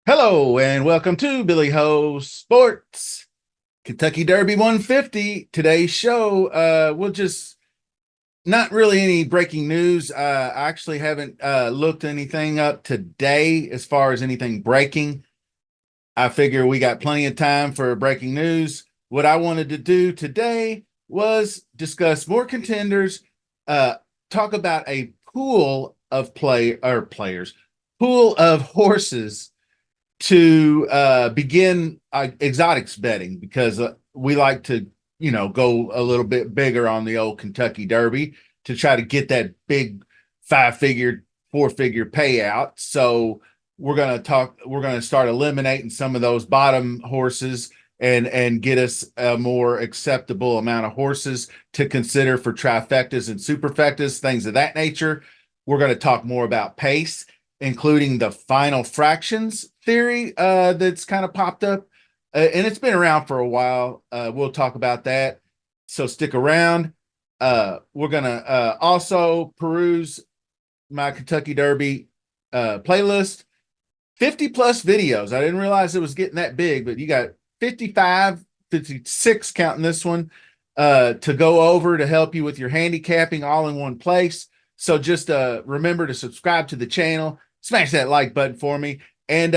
Hello and welcome to Billy Ho Sports Kentucky Derby 150. Today's show, we'll just not really any breaking news. I actually haven't looked anything up today as far as anything breaking. I figure we got plenty of time for breaking news. What I wanted to do today was discuss more contenders, uh, talk about a pool of players, pool of horses to begin exotics betting because we like to, go a little bit bigger on the old Kentucky Derby to try to get that big 5-figure, 4-figure payout. So we're going to start eliminating some of those bottom horses and get us a more acceptable amount of horses to consider for trifectas and superfectas, things of that nature. We're going to talk more about pace, including the final fractions theory that's kind of popped up. And it's been around for a while. We'll talk about that. So stick around. We're going to also peruse my Kentucky Derby playlist. 50 plus videos. I didn't realize it was getting that big, but you got 55, 56 counting this one to go over to help you with your handicapping all in one place. So just remember to subscribe to the channel, smash that like button for me, and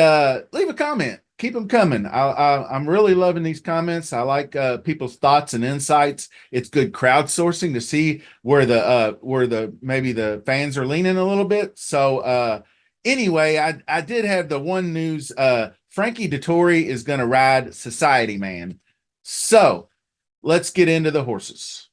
leave a comment. Keep them coming. I'm really loving these comments. I like people's thoughts and insights. It's good crowdsourcing to see where the maybe the fans are leaning a little bit. So anyway, I did have the one news. Frankie Dettori is going to ride Society Man. So let's get into the horses.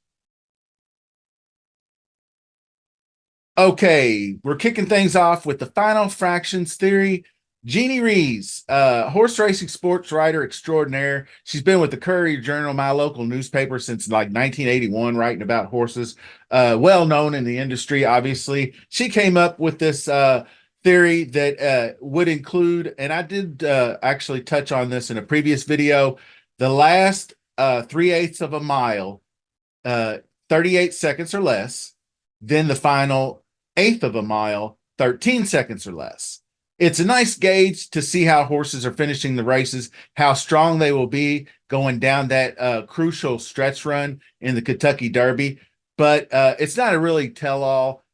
Okay, we're kicking things off with the final fractions theory. Jeannie Rees, horse racing sports writer extraordinaire. She's been with the Courier Journal, my local newspaper, since like 1981, writing about horses. Well known in the industry, obviously. She came up with this theory that would include, and I did actually touch on this in a previous video, the last 3/8 of a mile, 38 seconds or less, then the final eighth of a mile, 13 seconds or less. It's a nice gauge to see how horses are finishing the races, how strong they will be going down that crucial stretch run in the Kentucky Derby. But it's not a really tell-all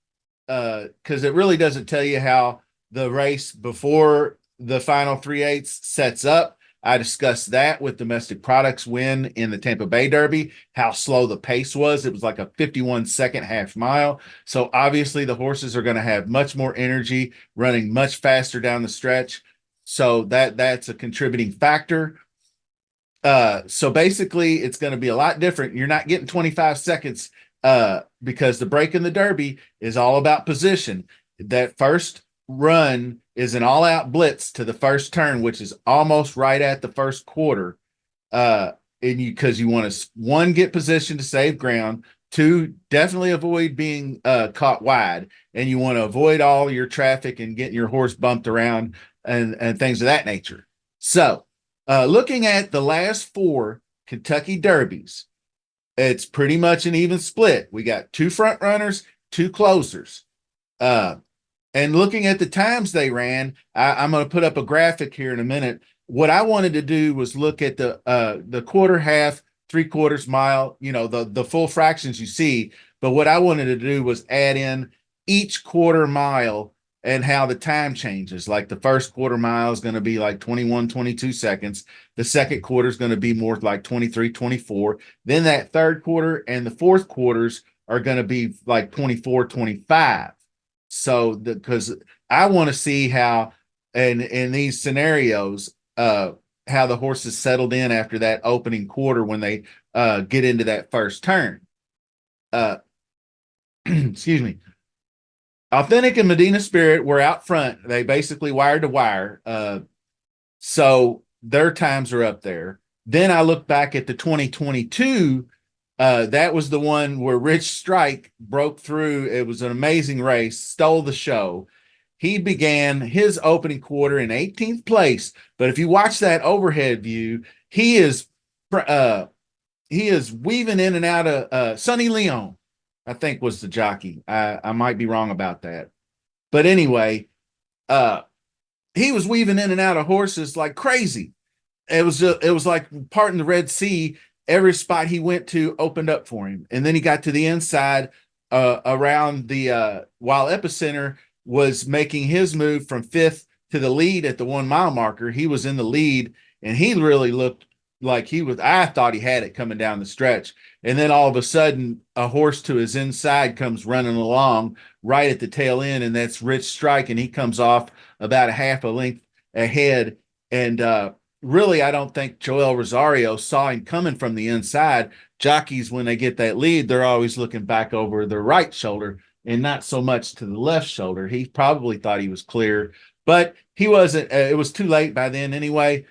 because it really doesn't tell you how the race before the final 3/8 sets up. I discussed that with Domestic Products win in the Tampa Bay Derby, how slow the pace was. It was like a 51-second half mile. So obviously the horses are going to have much more energy running much faster down the stretch. So that's a contributing factor. So basically it's going to be a lot different. You're not getting 25 seconds because the break in the Derby is all about position. That first run is an all-out blitz to the first turn, which is almost right at the first quarter. And because you want to, one, get position to save ground, two, definitely avoid being caught wide, and you want to avoid all your traffic and getting your horse bumped around and things of that nature. So looking at the last 4 Kentucky Derbies, it's pretty much an even split. We got 2 front runners, 2 closers. And looking at the times they ran, I'm going to put up a graphic here in a minute. What I wanted to do was look at the quarter, half, 3/4 mile, the full fractions you see. But what I wanted to do was add in each quarter mile and how the time changes. Like the first quarter mile is going to be like 21, 22 seconds. The second quarter is going to be more like 23, 24. Then that third quarter and the fourth quarters are going to be like 24, 25. So because I want to see how, and in these scenarios, how the horses settled in after that opening quarter when they get into that first turn. Excuse me. Authentic and Medina Spirit were out front. They basically wire to wire. So their times are up there. Then I look back at the 2022. That was the one where Rich Strike broke through. It was an amazing race, stole the show. he began his opening quarter in 18th place. But if you watch that overhead view, uh, he is weaving in and out of Sonny Leon, I think was the jockey. I might be wrong about that. But anyway, uh, he was weaving in and out of horses like crazy. It was like parting the Red Sea. Every spot he went to opened up for him, and then he got to the inside around the while Epicenter was making his move from fifth to the lead at the 1 mile marker. He was in the lead, and he really looked like he was. I thought he had it coming down the stretch, and then all of a sudden, a horse to his inside comes running along right at the tail end, and that's Rich Strike, and he comes off about a half a length ahead, and really, I don't think Joel Rosario saw him coming from the inside. Jockeys, when they get that lead, they're always looking back over their right shoulder and not so much to the left shoulder. He probably thought he was clear, but he wasn't. It was too late by then anyway.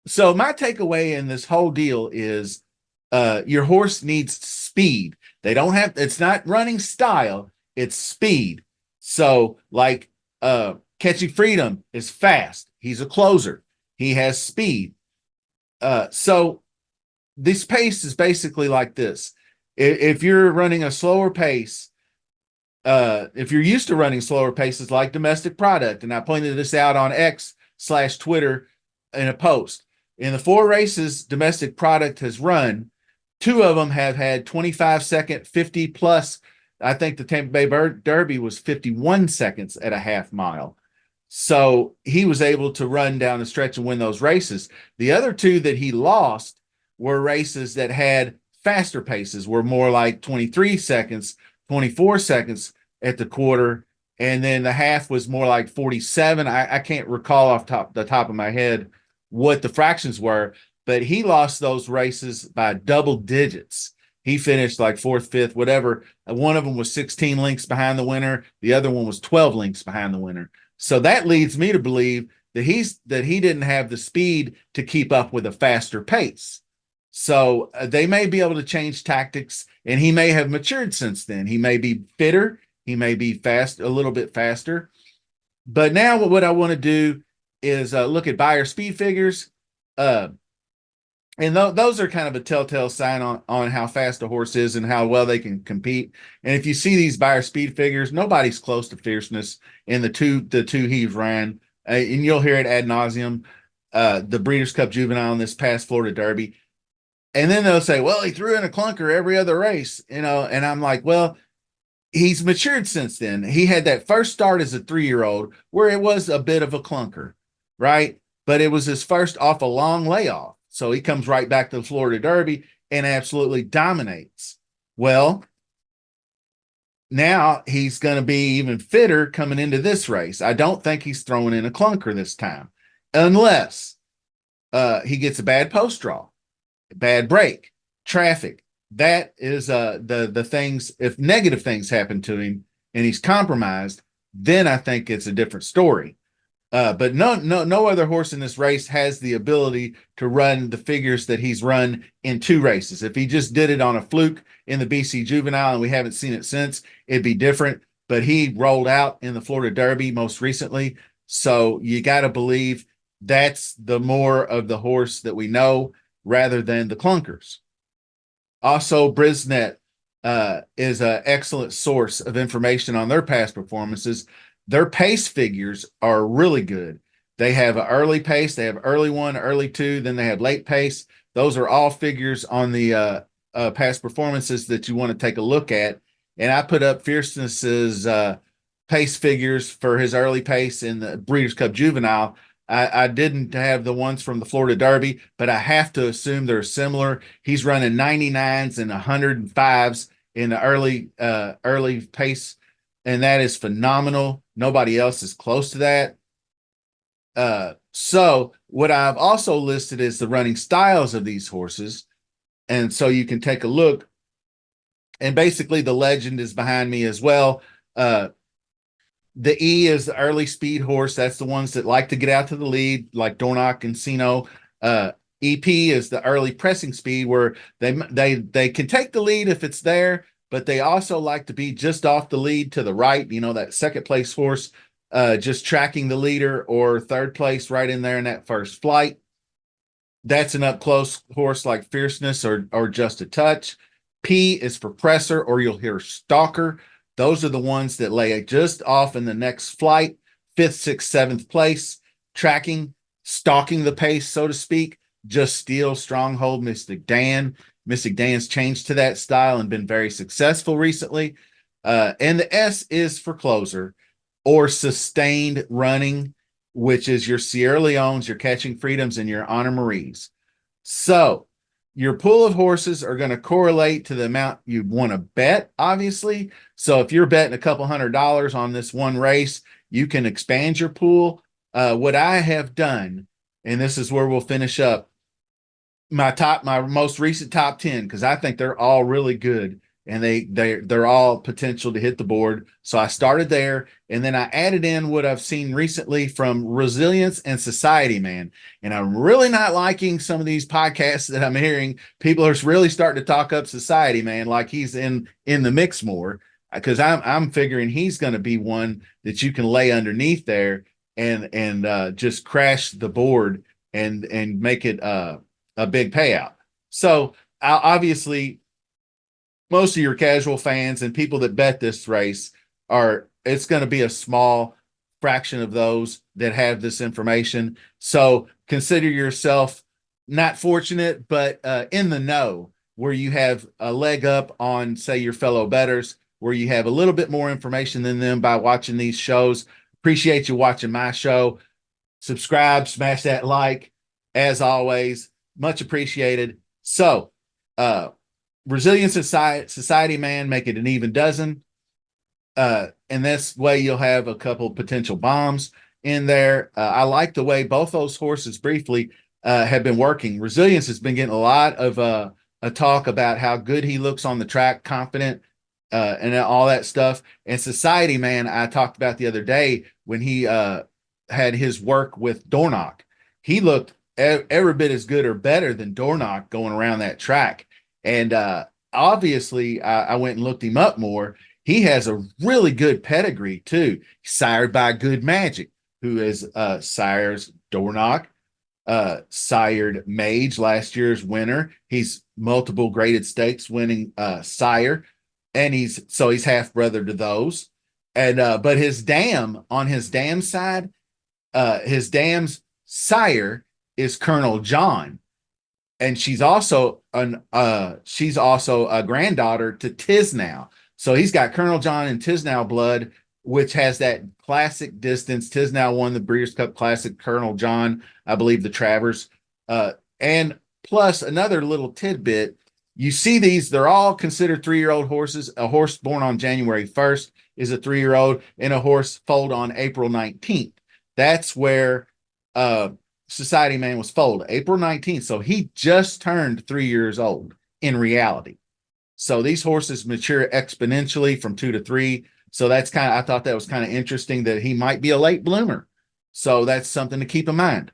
So my takeaway in this whole deal is your horse needs speed. They don't have, it's not running style, it's speed. So like Catchy Freedom is fast. He's a closer. He has speed. So this pace is basically like this. If you're running a slower pace, if you're used to running slower paces like Domestic Product, and I pointed this out on X/Twitter in a post. In the 4 races Domestic Product has run, 2 of them have had 25-second, 50 plus. I think the Tampa Bay Derby was 51 seconds at a half mile. So he was able to run down the stretch and win those races. The other 2 that he lost were races that had faster paces, were more like 23 seconds, 24 seconds at the quarter. And then the half was more like 47. I can't recall off the top of my head what the fractions were, but he lost those races by double digits. He finished like 4th, 5th, whatever. One of them was 16 lengths behind the winner. The other one was 12 lengths behind the winner. So that leads me to believe that he didn't have the speed to keep up with a faster pace. So they may be able to change tactics, and he may have matured since then. He may be fitter. He may be a little bit faster. But now what I want to do is look at buyer speed figures. And those are kind of a telltale sign on how fast a horse is and how well they can compete. And if you see these buyer speed figures, nobody's close to fierceness in the two he's ran. And you'll hear it ad nauseum. The Breeders' Cup Juvenile in this past Florida Derby. And then they'll say, well, he threw in a clunker every other race, and I'm like, well, he's matured since then. He had that first start as a 3-year-old where it was a bit of a clunker, right? But it was his first off a long layoff. So he comes right back to the Florida Derby and absolutely dominates. Well, now he's going to be even fitter coming into this race. I don't think he's throwing in a clunker this time, unless he gets a bad post draw, bad break, traffic. That is the things. If negative things happen to him and he's compromised, then I think it's a different story. But no other horse in this race has the ability to run the figures that he's run in 2 races. If he just did it on a fluke in the BC Juvenile and we haven't seen it since, it'd be different. But he rolled out in the Florida Derby most recently. So you got to believe that's the more of the horse that we know rather than the clunkers. Also, Brisnet is an excellent source of information on their past performances. Their pace figures are really good. They have an early pace, they have early 1, early 2, then they have late pace. Those are all figures on the past performances that you want to take a look at. And I put up Fierceness's pace figures for his early pace in the Breeders' Cup Juvenile. I didn't have the ones from the Florida Derby, but I have to assume they're similar. He's running 99s and 105s in the early pace, and that is phenomenal. Nobody else is close to that. So what I've also listed is the running styles of these horses, and so you can take a look. And basically, the legend is behind me as well. The E is the early speed horse. That's the ones that like to get out to the lead, like Dornoch and Sino. EP is the early pressing speed, where they can take the lead if it's there, but they also like to be just off the lead to the right. That second place horse just tracking the leader or third place right in there in that first flight. That's an up close horse like Fierceness or Just a Touch. P is for Presser, or you'll hear Stalker. Those are the ones that lay just off in the next flight, fifth, sixth, seventh place, tracking, stalking the pace, so to speak. Just Steel, Stronghold, Mystic Dan. Mystic Dan's changed to that style and been very successful recently. And the S is for Closer or Sustained Running, which is your Sierra Leones, your Catching Freedoms, and your Honor Maries. So your pool of horses are going to correlate to the amount you want to bet, obviously. So if you're betting a couple $100 on this one race, you can expand your pool. What I have done, and this is where we'll finish up, my most recent top 10, because I think they're all really good and they're all potential to hit the board. So I started there, and then I added in what I've seen recently from Resilience and Society Man. And I'm really not liking some of these podcasts that I'm hearing. People are really starting to talk up Society Man like he's in the mix more, because I'm figuring he's going to be one that you can lay underneath there and just crash the board and make it a big payout. So obviously, most of your casual fans and people that bet this race it's going to be a small fraction of those that have this information. So consider yourself not fortunate, but in the know, where you have a leg up on, say, your fellow bettors, where you have a little bit more information than them by watching these shows. Appreciate you watching my show. Subscribe, smash that like, as always, much appreciated. So, Resilient Society Man, make it an even dozen. And this way you'll have a couple potential bombs in there. I like the way both those horses briefly have been working. Resilience has been getting a lot of a talk about how good he looks on the track, confident, and all that stuff. And Society Man, I talked about the other day when he had his work with Dornoch. He looked every bit as good or better than Dornoch going around that track. And obviously, I went and looked him up more. He has a really good pedigree, too. Sired by Good Magic, who is sires Dornoch, sired Mage, last year's winner. He's multiple graded stakes winning sire, and he's half brother to those. And but his dam, on his dam side, his dam's sire is Colonel John, and she's also a granddaughter to Tisnow. So he's got Colonel John and Tisnow blood, which has that classic distance. Tisnow won the Breeders' Cup Classic. Colonel John, I believe, the Travers. And plus another little tidbit: you see these; they're all considered 3-year-old horses. A horse born on January 1st is a 3-year-old, and a horse foaled on April 19th. That's where Society Man was foaled, April 19th. So he just turned 3 years old in reality. So these horses mature exponentially from 2 to 3. So I thought that was kind of interesting that he might be a late bloomer. So that's something to keep in mind.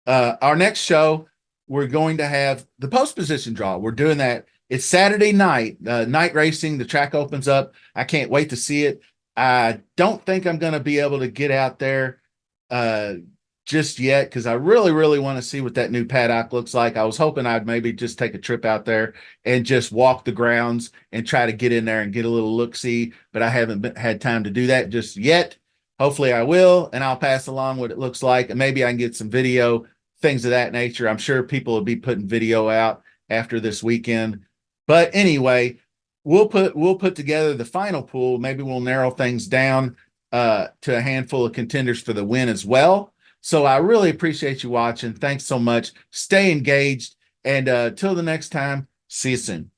Our next show, we're going to have the post position draw. We're doing that. It's Saturday night, night racing. The track opens up. I can't wait to see it. I don't think I'm going to be able to get out there just yet, because I really, really want to see what that new paddock looks like. I was hoping I'd maybe just take a trip out there and just walk the grounds and try to get in there and get a little look-see, but I haven't had time to do that just yet. Hopefully I will, and I'll pass along what it looks like, and maybe I can get some video, things of that nature. I'm sure people will be putting video out after this weekend. But anyway, we'll put together the final pool. Maybe we'll narrow things down to a handful of contenders for the win as well. So I really appreciate you watching. Thanks so much. Stay engaged. And till the next time, see you soon.